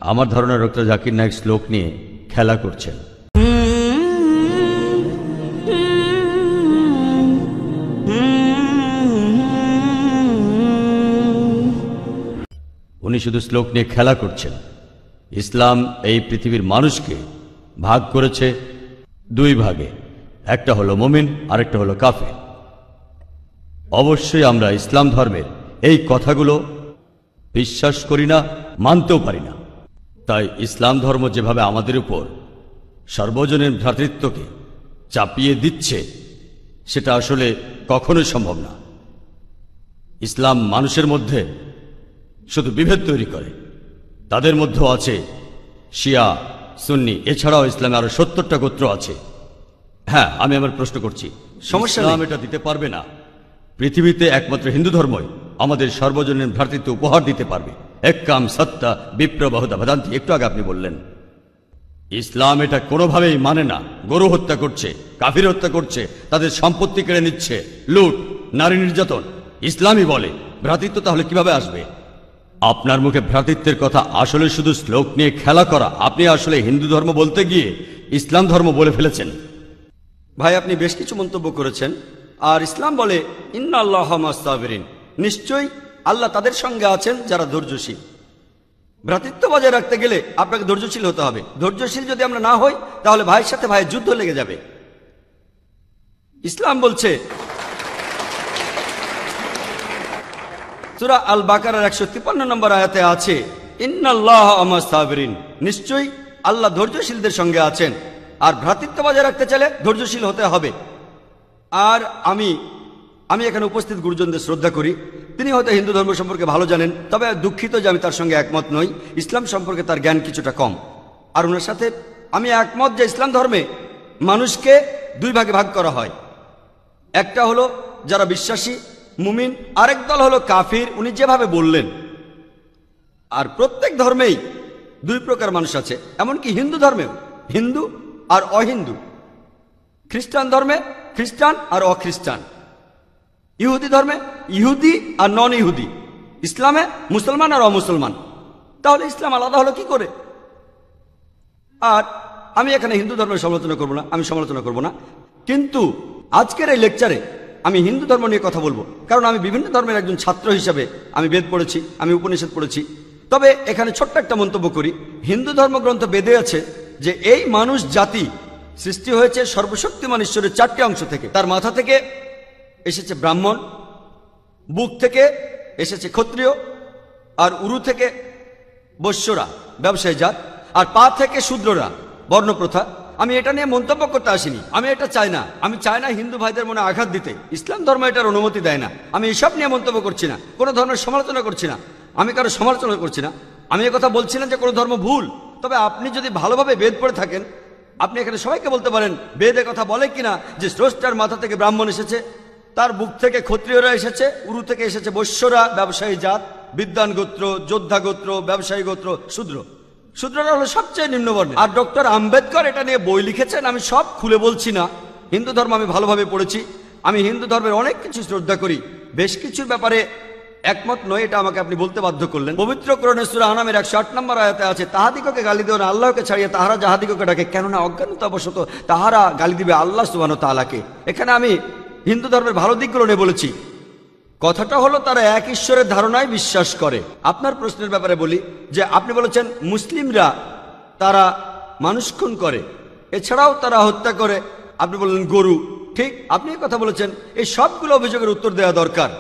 আমার ধারণা ডক্টর জাকির নায়েক শ্লোক নিয়ে খেলা করছেন। উনি শুধু শ্লোক নিয়ে খেলা করছেন। ইসলাম এই পৃথিবীর মানুষকে ভাগ করেছে দুই ভাগে, একটা হলো মুমিন, আরেকটা হলো কাফের। অবশ্যই আমরা ইসলাম ধর্মের এই কথাগুলো বিশ্বাস করি না, মানতেও পারি না। তাই ইসলাম ধর্ম যেভাবে আমাদের উপর সর্বজনীন ভ্রাতৃত্বকে চাপিয়ে দিচ্ছে, সেটা আসলে কখনোই সম্ভব না। ইসলাম মানুষের মধ্যে শুধু বিভেদ তৈরি করে। তাদের মধ্যেও আছে শিয়া, সুন্নি, এছাড়াও ইসলামে আরো ৭০টা গোত্র আছে। হ্যাঁ, আমি আমার প্রশ্ন করছি, সমস্যা ইসলাম এটা দিতে পারবে না। পৃথিবীতে একমাত্র হিন্দু ধর্মই আমাদের সর্বজনীন ভ্রাতৃত্ব উপহার দিতে পারবে। এক্কাম সত্তা বিপ্র বহুদা ভদান্তি, একটু আগে আপনি বললেন। ইসলাম এটা কোনোভাবেই মানে না। গরু হত্যা করছে, কাফির হত্যা করছে, তাদের সম্পত্তি কেড়ে নিচ্ছে, লুট, নারী নির্যাতন। ইসলামই বলে ভ্রাতৃত্ব, তাহলে কিভাবে আসবে? আপনার মুখে ভ্রাতৃত্বের কথা আসলে শুধু শ্লোক নিয়ে খেলা করা। আপনি আসলে হিন্দু ধর্ম বলতে গিয়ে ইসলাম ধর্ম বলে ফেলেছেন। ভাই, আপনি বেশ কিছু মন্তব্য করেছেন। আর ইসলাম বলে ইন্নাল্লাহ মা'আস সাবিরিন, নিশ্চয়ই আল্লাহ তাদের সঙ্গে আছেন যারা ধৈর্যশীল। ভ্রাতৃত্ব বজায় রাখতে গেলে আপনাকে ধৈর্যশীল হতে হবে। ধৈর্যশীল যদি আমরা না হই, তাহলে ভাইয়ের সাথে ভাইয়ের যুদ্ধ লেগে যাবে। ইসলাম বলছে সূরা আল বাকারার ১৫৩ নম্বর আয়াতে আছে, ইন্নাল্লাহ মা'আস সাবিরিন, নিশ্চয়ই আল্লাহ ধৈর্যশীলদের সঙ্গে আছেন। আর ভ্রাতৃত্ব বজায় রাখতে চাইলে ধৈর্যশীল হতে হবে। আর আমি এখানে উপস্থিত গুরুজনদের শ্রদ্ধা করি। তিনি হয়তো হিন্দু ধর্ম সম্পর্কে ভালো জানেন, তবে দুঃখিত যে আমি তার সঙ্গে একমত নই। ইসলাম সম্পর্কে তার জ্ঞান কিছুটা কম। আর ওনার সাথে আমি একমত যে ইসলাম ধর্মে মানুষকে দুই ভাগে ভাগ করা হয়। একটা হলো যারা বিশ্বাসী মুমিন, আরেক দল হলো কাফির, উনি যেভাবে বললেন। আর প্রত্যেক ধর্মেই দুই প্রকার মানুষ আছে, এমনকি হিন্দু ধর্মেও হিন্দু আর অহিন্দু। খ্রিস্টান ধর্মে খ্রিস্টান আর অখ্রিস্টান। ইহুদি ধর্মে ইহুদি আর নন ইহুদি। ইসলামে মুসলমান আর অমুসলমান। তাহলে ইসলাম আলাদা হলো কি করে? আর আমি এখানে হিন্দু ধর্মের সমালোচনা করব না, আমি সমালোচনা করব না। কিন্তু আজকের এই লেকচারে আমি হিন্দু ধর্ম নিয়ে কথা বলবো, কারণ আমি বিভিন্ন ধর্মের একজন ছাত্র হিসাবে আমি বেদ পড়েছি, আমি উপনিষদ পড়েছি। তবে এখানে ছোট্ট একটা মন্তব্য করি। হিন্দু ধর্মগ্রন্থ বেদে আছে যে এই মানুষ জাতি সৃষ্টি হয়েছে সর্বশক্তিমান ঈশ্বরের 4টে অংশ থেকে। তার মাথা থেকে এসেছে ব্রাহ্মণ, বুক থেকে এসেছে ক্ষত্রিয়, আর উরু থেকে বৈশ্যরা ব্যবসায়ী জাত, আর পা থেকে শূদ্ররা বর্ণপ্রথা। আমি এটা নিয়ে মন্তব্য করতে আসিনি, আমি এটা চাই না। আমি চাই না হিন্দু ভাইদের মনে আঘাত দিতে। ইসলাম ধর্ম এটার অনুমতি দেয় না। আমি এসব নিয়ে মন্তব্য করছি না, কোনো ধর্মের সমালোচনা করছি না, আমি কারো সমালোচনা করছি না। আমি কথা বলছি না যে কোনো ধর্ম ভুল। তবে আপনি যদি ভালোভাবে বেদ পড়ে থাকেন, আপনি এখানে সবাইকে বলতে পারেন বেদে কথা বলে কিনা যে স্রষ্টার মাথা থেকে ব্রাহ্মণ এসেছে, তার বুক থেকে ক্ষত্রিয়রা এসেছে, উরু থেকে এসেছে বৈশ্যরা ব্যবসায়ী জাত, বিদ্বান গোত্র, যোদ্ধা গোত্র, ব্যবসায়ী গোত্র, শূদ্র। শূদ্ররা হলো সবচেয়ে নিম্নবর্ণের। আর ডক্টর আম্বেদকর এটা নিয়ে বই লিখেছেন। আমি সব খুলে বলছি না। হিন্দু ধর্ম আমি ভালোভাবে পড়েছি। আমি হিন্দু ধর্মের অনেক কিছু শ্রদ্ধা করি, বেশ কিছুর ব্যাপারে একমত নয়, এটা আমাকে আপনি বলতে বাধ্য করলেন। পবিত্র কোরআনে সূরা আনামের ১০৮ নম্বর আয়াতে আছে, তাহাদিগকে গালি দিও না আল্লাহকে ছাড়িয়ে তাহারা যাহাদিগকে ডাকে, কেননা অজ্ঞানতাবশত তাহারা গালি দিবে আল্লাহ সুবহানাহু ওয়া তাআলাকে। এখানে আমি হিন্দু ধর্মের ভালো দিকগুলো নিয়ে বলেছি। কথাটা হলো তারা এক ঈশ্বরের ধারণায় বিশ্বাস করে। আপনার প্রশ্নের ব্যাপারে বলি যে আপনি বলেছেন মুসলিমরা তারা মানুষ খুন করে, এছাড়াও তারা হত্যা করে। আপনি বললেন গরু, ঠিক আপনি কথা বলেছেন। এই সবগুলো অভিযোগের উত্তর দেওয়া দরকার।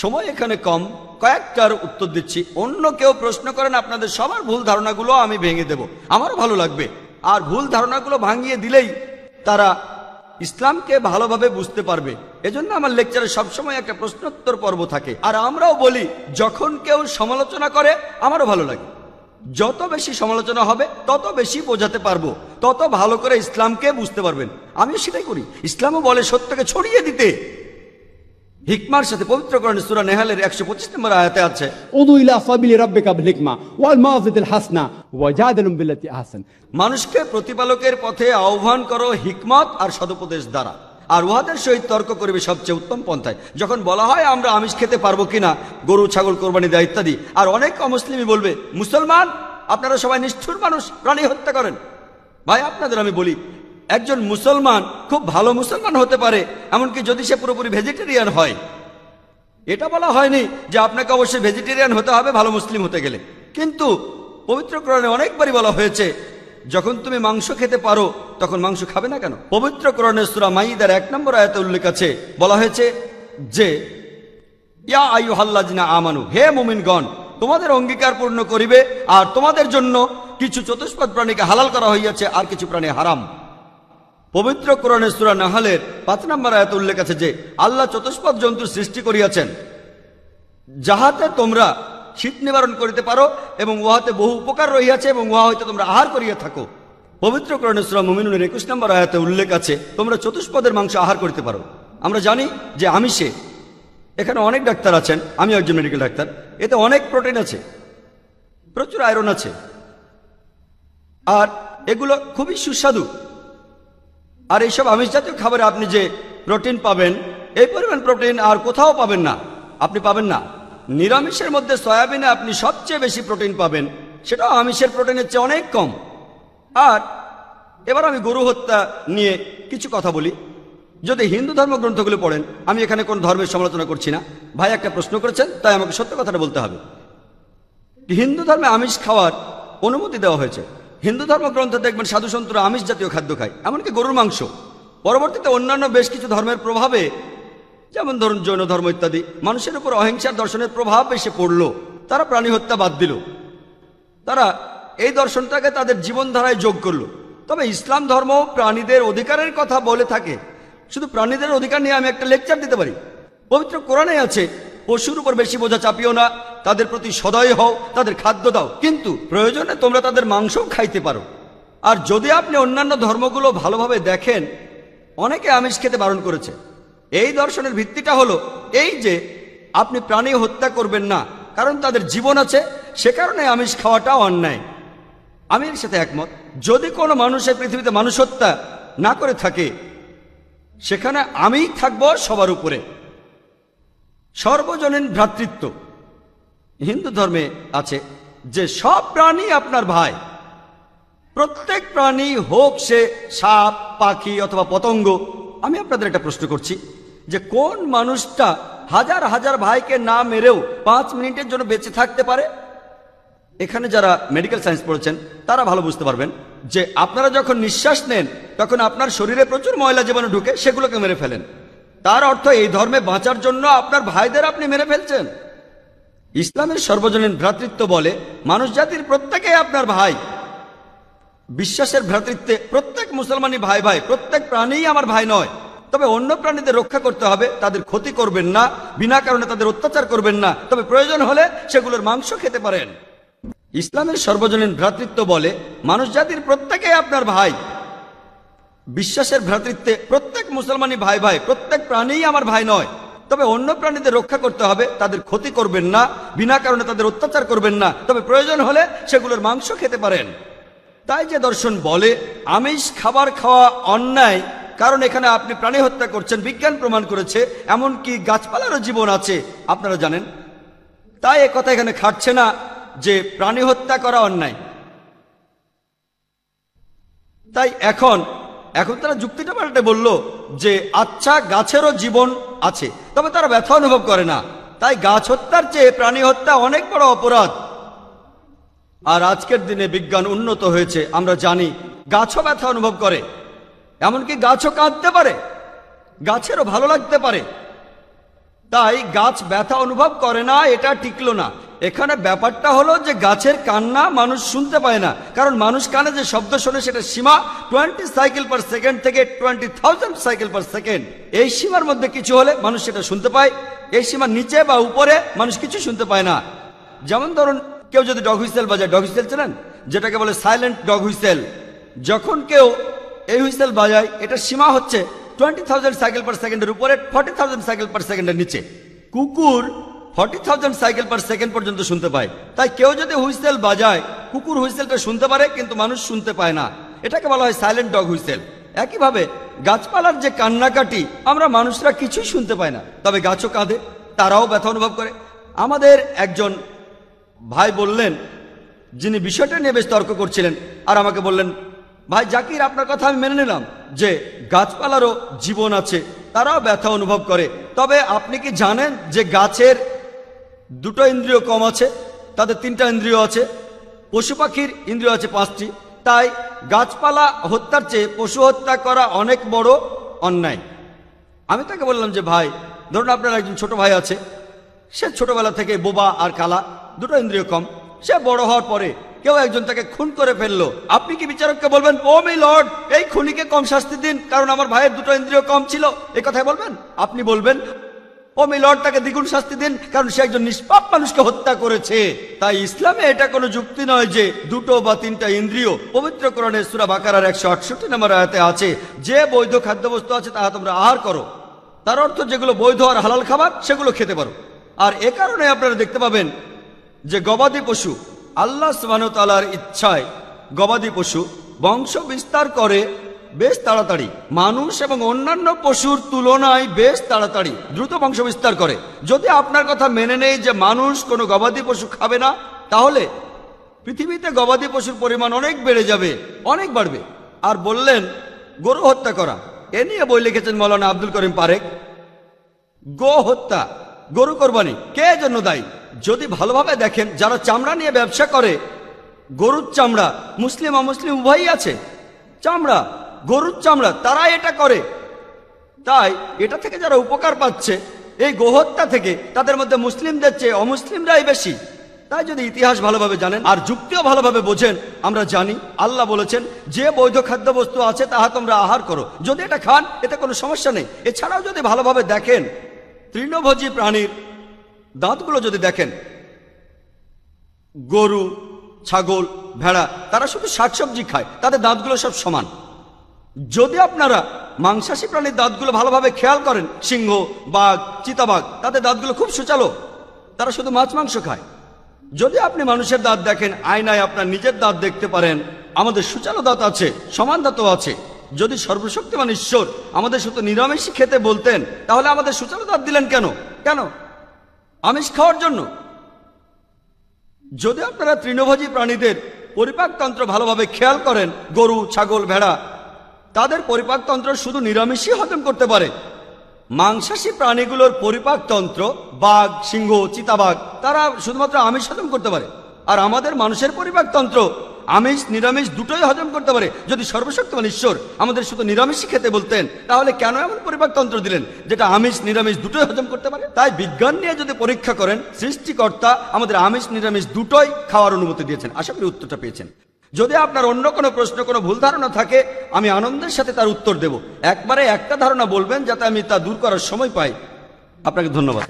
সময় এখানে কম, কয়েকটার উত্তর দিচ্ছি। অন্য কেউ প্রশ্ন করেন, আপনাদের সবার ভুল ধারণাগুলো আমি ভেঙে দেব, আমারও ভালো লাগবে। আর ভুল ধারণাগুলো ভাঙিয়ে দিলেই তারা ইসলামকে ভালোভাবে বুঝতে পারবে। এজন্য আমার লেকচারে সবসময় একটা প্রশ্নোত্তর পর্ব থাকে। আর আমরাও বলি, যখন কেউ সমালোচনা করে আমারও ভালো লাগে। যত বেশি সমালোচনা হবে তত বেশি বোঝাতে পারবো, তত ভালো করে ইসলামকে বুঝতে পারবেন। আমিও সেটাই করি। ইসলামও বলে সত্যকে ছড়িয়ে দিতে। হিকমার সাথে পবিত্র কোরআনে সূরা নেহালের ১২৫ নম্বর আয়াতে আছে, উদু ইলা সাবিলি রাব্বিকা বিল হিকমা ওয়াল মাউযিতিল হাসনা ওয়াজাদিলুম বিল্লাতি আহসান। মানুষকে প্রতিপালকের পথে আহ্বান করো হিকমত আর সদুপদেশ দ্বারা, আর উহাদের সহিত তর্ক করবে সবচেয়ে উত্তম পন্থায়। যখন বলা হয় আমরা আমিষ খেতে পারবো কিনা, গরু ছাগল কোরবানি দেয় ইত্যাদি, আর অনেক অমুসলিমই বলবে মুসলমান আপনারা সবাই নিষ্ঠুর মানুষ, প্রাণী হত্যা করেন। ভাই আপনাদের আমি বলি, একজন মুসলমান খুব ভালো মুসলমান হতে পারে, এমনকি যদি সে পুরোপুরি ভেজিটেরিয়ান হয়। এটা বলা হয়নি যে আপনাকে অবশ্যই ভেজিটেরিয়ান হতে হবে ভালো মুসলিম হতে গেলে, কিন্তু পবিত্র কোরআনে অনেকবারই বলা হয়েছে যখন তুমি মাংস খেতে পারো তখন মাংস খাবে না কেন। পবিত্র কোরআনে সূরা মাইদার 1 নম্বর আয়াতে উল্লেখ আছে, বলা হয়েছে যে ইয়া আইয়ুহাল্লাযিনা আমানু, হে মুমিনগণ, তোমাদের অঙ্গীকার পূর্ণ করিবে আর তোমাদের জন্য কিছু চতুষ্পদ প্রাণীকে হালাল করা হইয়াছে আর কিছু প্রাণী হারাম। পবিত্র কোরআনে সূরা নাহলের 5 নম্বর আয়াতে উল্লেখ আছে যে আল্লাহ চতুষ্পদ জন্তু সৃষ্টি করিয়াছেন যাহাতে তোমরা শীত নিবারণ করিতে পারো এবং উহাতে বহু উপকার রহিয়াছে এবং উহা হইতে তোমরা আহার করিয়া থাকো। পবিত্র কোরআনে সূরা মুমিনুনের 21 নম্বর আয়াতে উল্লেখ আছে তোমরা চতুষ্পদের মাংস আহার করিতে পারো। আমরা জানি যে আমিষে, এখানে অনেক ডাক্তার আছেন, আমি একজন মেডিকেল ডাক্তার, এতে অনেক প্রোটিন আছে, প্রচুর আয়রন আছে, আর এগুলো খুবই সুস্বাদু। আর এইসব আমিষ জাতীয় খাবারে আপনি যে প্রোটিন পাবেন, এই পরিমাণ প্রোটিন আর কোথাও পাবেন না, আপনি পাবেন না। নিরামিষের মধ্যে সয়াবিনে আপনি সবচেয়ে বেশি প্রোটিন পাবেন, সেটাও আমিষের প্রোটিনের চেয়ে অনেক কম। আর এবার আমি গরু হত্যা নিয়ে কিছু কথা বলি। যদি হিন্দু ধর্মগ্রন্থগুলো পড়েন, আমি এখানে কোন ধর্মের সমালোচনা করছি না, ভাই একটা প্রশ্ন করেছেন তাই আমাকে সত্য কথাটা বলতে হবে। হিন্দু ধর্মে আমিষ খাওয়ার অনুমতি দেওয়া হয়েছে। হিন্দু ধর্মগ্রন্থে দেখবেন সাধুসন্তরা আমিষ জাতীয় খাদ্য খায়, এমনকি গরুর মাংস। পরবর্তীতে অন্যান্য বেশ কিছু ধর্মের প্রভাবে, যেমন ধরুন জৈন ধর্ম ইত্যাদি, মানুষের উপর অহিংসার দর্শনের প্রভাব এসে পড়ল, তারা প্রাণী হত্যা বাদ দিল, তারা এই দর্শনটাকে তাদের জীবনধারায় যোগ করলো। তবে ইসলাম ধর্ম প্রাণীদের অধিকারের কথা বলে থাকে। শুধু প্রাণীদের অধিকার নিয়ে আমি একটা লেকচার দিতে পারি। পবিত্র কোরআনে আছে পশুর উপর বেশি বোঝা চাপিও না, তাদের প্রতি সদয় হও, তাদের খাদ্য দাও, কিন্তু প্রয়োজনে তোমরা তাদের মাংসও খাইতে পারো। আর যদি আপনি অন্যান্য ধর্মগুলো ভালোভাবে দেখেন, অনেকে আমিষ খেতে বারণ করেছে। এই দর্শনের ভিত্তিটা হলো এই যে আপনি প্রাণী হত্যা করবেন না, কারণ তাদের জীবন আছে, সে কারণে আমিষ খাওয়াটা অন্যায়। আমি এর সাথে একমত। যদি কোনো মানুষের পৃথিবীতে মানুষ হত্যা না করে থাকে, সেখানে আমিই থাকবো সবার উপরে। সর্বজনীন ভ্রাতৃত্ব হিন্দু ধর্মে আছে যে সব প্রাণী আপনার ভাই। প্রত্যেক প্রাণী হোক সে সাপ, পাখি অথবা পতঙ্গ। আমি আপনাদের একটা প্রশ্ন করছি যে কোন মানুষটা হাজার হাজার ভাইকে না মেরেও 5 মিনিটের জন্য বেঁচে থাকতে পারে? এখানে যারা মেডিকেল সায়েন্স পড়েছেন তারা ভালো বুঝতে পারবেন যে আপনারা যখন নিঃশ্বাস নেন তখন আপনার শরীরে প্রচুর ময়লা জীবাণু ঢুকে, সেগুলোকে মেরে ফেলেন। তার অর্থ এই ধর্মে বাঁচার জন্য আপনার ভাইদের আপনি মেরে ফেলছেন। ইসলামের সর্বজনীন ভ্রাতৃত্ব বলে মানুষ জাতির প্রত্যেকেই আপনার ভাই। বিশ্বাসের ভ্রাতৃত্বে প্রত্যেক মুসলমানই ভাই ভাই, প্রত্যেক প্রাণীই আমার ভাই নয়। তবে অন্য প্রাণীদের রক্ষা করতে হবে, তাদের ক্ষতি করবেন না, বিনা কারণে তাদের অত্যাচার করবেন না, তবে প্রয়োজন হলে সেগুলোর মাংস খেতে পারেন। ইসলামের সর্বজনীন ভ্রাতৃত্ব বলে মানুষ জাতির প্রত্যেকেই আপনার ভাই। বিশ্বাসের ভ্রাতৃত্বে প্রত্যেক মুসলমানই ভাই ভাই, প্রত্যেক প্রাণীই আমার ভাই নয়। তবে অন্য প্রাণীদের রক্ষা করতে হবে, তাদের ক্ষতি করবেন না, বিনা কারণে তাদের অত্যাচার করবেন না, তবে প্রয়োজন হলে সেগুলোর মাংস খেতে পারেন। তাই যে দর্শন বলে আমিষ খাবার খাওয়া অন্যায়, কারণ এখানে আপনি প্রাণী হত্যা করছেন, বিজ্ঞান প্রমাণ করেছে, এমনকি গাছপালারও জীবন আছে, আপনারা জানেন। তাই এ কথা এখানে খাটছে না যে প্রাণী হত্যা করা অন্যায়। তাই এখন তারা যুক্তিটা পাল্টে বলল যে আচ্ছা, গাছেরও জীবন আছে, তবে তারা ব্যথা অনুভব করে না, তাই গাছ হত্যার চেয়ে প্রাণী হত্যা অনেক বড় অপরাধ। আর আজকের দিনে বিজ্ঞান উন্নত হয়েছে, আমরা জানি গাছও ব্যথা অনুভব করে, এমনকি গাছও কাঁদতে পারে, গাছেরও ভালো লাগতে পারে। তাই গাছ ব্যথা অনুভব করে না, এটা টিকলো না। এখানে ব্যাপারটা হলো যে গাছের কান্না মানুষ শুনতে পায় না, কারণ মানুষ কানে যে শব্দ শোনে সেটা সীমা 20 সাইকেল পার সেকেন্ড থেকে 20,000 সাইকেল পার সেকেন্ড। এই সীমার মধ্যে কিছু হলে মানুষ সেটা শুনতে পায়, এই সীমার নিচে বা উপরে মানুষ কিছু শুনতে পায় না। যেমন ধরুন কেউ যদি ডগ হুইসেল বাজায়, ডগ হুইসেল চেনেন, যেটাকে বলে সাইলেন্ট ডগ হুইসেল। যখন কেউ এই হুইসেল বাজায়, এটা সীমা হচ্ছে 20,000 সাইকেল পার সেকেন্ডের উপরে, 40,000 সাইকেল পার সেকেন্ডের নিচে। কুকুর 40,000 সাইকেল পার সেকেন্ড পর্যন্ত শুনতে পায়। তাই কেউ যদি হুইসেল বাজায়, কুকুর হুইসেলটা শুনতে পারে কিন্তু মানুষ শুনতে পায় না, এটাকে বলা হয় সাইলেন্ট ডগ হুইসেল। একইভাবে গাছপালার যে কান্নাকাটি আমরা মানুষরা কিছুই শুনতে পাই না, তবে গাছও কাঁদে, তারাও ব্যথা অনুভব করে। আমাদের একজন ভাই বললেন যিনি বিষয়টা নিয়ে বেশ তর্ক করছিলেন, আর আমাকে বললেন, ভাই জাকির, আপনার কথা আমি মেনে নিলাম যে গাছপালারও জীবন আছে, তারাও ব্যথা অনুভব করে, তবে আপনি কি জানেন যে গাছের দুটো ইন্দ্রিয় কম আছে, তাদের 3টা ইন্দ্রিয় আছে, পশু পাখির ইন্দ্রিয় আছে 5টি। তাই গাছপালা হত্যার চেয়ে পশু হত্যা করা অনেক বড় অন্যায়। আমি তাকে বললাম যে ভাই, ধরুন আপনার একজন ছোট ভাই আছে, সে ছোটবেলা থেকে বোবা আর কালা, দুটো ইন্দ্রিয় কম, সে বড় হওয়ার পরে কেউ একজন তাকে খুন করে ফেললো, আপনি কি বিচারককে বলবেন, ও মাই লর্ড, এই খুনিকে কম শাস্তি দিন কারণ আমার ভাইয়ের দুটো ইন্দ্রিয় কম ছিল? এই কথাই বলবেন? আপনি বলবেন, ও মাই লর্ড, তাকে দ্বিগুণ শাস্তি দিন কারণ সে একজন নিষ্পাপ মানুষকে হত্যা করেছে। তাই ইসলামে এটা কোনো যুক্তি নয় যে 2টো বা 3টা ইন্দ্রিয়। পবিত্র কোরআনে সূরা বাকারার 168 নম্বর আয়াতে আছে, যে বৈধ খাদ্যবস্তু আছে তাহা তোমরা আহার করো। তার অর্থ যেগুলো বৈধ আর হালাল খাবার সেগুলো খেতে পারো। আর এ কারণে আপনারা দেখতে পাবেন যে গবাদি পশু, আল্লাহ সুবহানাহু ওয়া তাআলার ইচ্ছায় গবাদি পশু বংশ বিস্তার করে বেশ তাড়াতাড়ি, মানুষ এবং অন্যান্য পশুর তুলনায় বেশ তাড়াতাড়ি দ্রুত বংশ বিস্তার করে। যদি আপনার কথা মেনে নেই যে মানুষ কোনো গবাদি পশু খাবে না, তাহলে পৃথিবীতে গবাদি পশুর পরিমাণ অনেক বেড়ে যাবে, অনেক বাড়বে। আর বললেন গরু হত্যা করা, এ নিয়ে বই লিখেছেন মৌলানা আব্দুল করিম পারেক। গো হত্যা, গরু কোরবানি কে জন্য দায়ী? যদি ভালোভাবে দেখেন, যারা চামড়া নিয়ে ব্যবসা করে, গরুর চামড়া, মুসলিম অমুসলিম উভয়ই আছে, চামড়া, গরুর চামড়া, তারা এটা করে। তাই এটা থেকে যারা উপকার পাচ্ছে এই গোহত্যা থেকে, তাদের মধ্যে মুসলিমদের চেয়ে অমুসলিমরাই বেশি। তাই যদি ইতিহাস ভালোভাবে জানেন আর যুক্তিও ভালোভাবে বোঝেন, আমরা জানি আল্লাহ বলেছেন যে বৈধ খাদ্যবস্তু আছে তাহা তোমরা আহার করো, যদি এটা খান এতে কোনো সমস্যা নেই। এছাড়াও যদি ভালোভাবে দেখেন, তৃণভোজী প্রাণীর দাঁতগুলো যদি দেখেন, গরু, ছাগল, ভেড়া, তারা শুধু শাকসবজি খায়, তাদের দাঁতগুলো সব সমান। যদি আপনারা মাংসাশী প্রাণীর দাঁতগুলো ভালোভাবে খেয়াল করেন, সিংহ, বাঘ, চিতাবাঘ, তাদের দাঁতগুলো খুব সুচালো, তারা শুধু মাছ মাংস খায়। যদি আপনি মানুষের দাঁত দেখেন, আয়নায় আপনার নিজের দাঁত দেখতে পারেন, আমাদের সুচালো দাঁত আছে, সমান দাঁতও আছে। যদি সর্বশক্তিমান ঈশ্বর আমাদের শুধু নিরামিষই খেতে বলতেন, তাহলে আমাদের সুচালো দাঁত দিলেন কেন? কেন? আমিষ খাওয়ার জন্য? যদি আপনারা তৃণভোজী প্রাণীদের পরিপাকতন্ত্র ভালোভাবে খেয়াল করেন, গরু, ছাগল, ভেড়া, তাদের পরিপাকতন্ত্র শুধু নিরামিষই হজম করতে পারে। মাংসাশী প্রাণীগুলোর পরিপাকতন্ত্র, বাঘ, সিংহ, চিতাবাঘ, তারা শুধুমাত্র আমিষ হজম করতে পারে। আর আমাদের মানুষের পরিপাকতন্ত্র আমিষ নিরামিষ দুটোই হজম করতে পারে। যদি সর্বশক্তিমান ঈশ্বর আমাদের শুধু নিরামিষই খেতে বলতেন, তাহলে কেন এমন পরিপাকতন্ত্র দিলেন যেটা আমিষ নিরামিষ দুটোই হজম করতে পারে? তাই বিজ্ঞান নিয়ে যদি পরীক্ষা করেন, সৃষ্টিকর্তা আমাদের আমিষ নিরামিষ দুটোই খাওয়ার অনুমতি দিয়েছেন। আশা করি উত্তরটা পেয়েছেন। যদি আপনার অন্য কোনো প্রশ্ন, কোনো ভুল ধারণা থাকে, আমি আনন্দের সাথে তার উত্তর দেব। একবারে একটা ধারণা বলবেন যাতে আমি তা দূর করার সময় পাই। আপনাকে ধন্যবাদ।